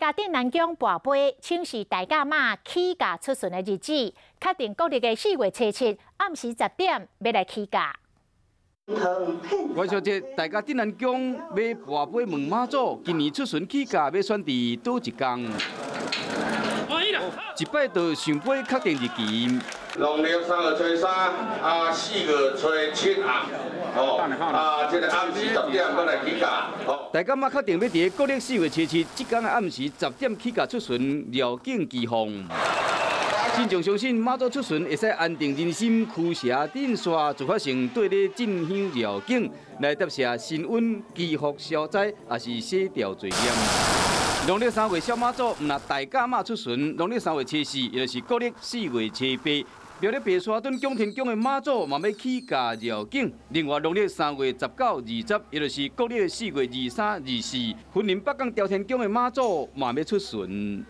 家镇南宫跋杯，请示大甲妈起驾出巡的日子，确定国历的4月初7暗时10点要来起驾。元宵节，大家镇南宫要跋杯问妈祖，今年出巡起驾要选伫倒一天？一摆就想买确定日期。农历3月初34月初7这个暗时10点要来起驾。大家妈确定要伫国历4月初7这天的暗时10点起驾出巡，绕境祈福。信众相信妈祖出巡会使安定人心，驱邪镇煞，就发成对咧进香绕境，来答谢新运、祈福消灾，也是洗掉罪孽。农历3月小妈祖，唔那大甲妈出巡；农历3月初4，也就是国历4月初8，庙咧白沙墩供天宫的妈祖嘛要起驾绕境。另外，农历3月19、20，也就是国历4月23、24，云林北港朝天宫的妈祖嘛要出巡。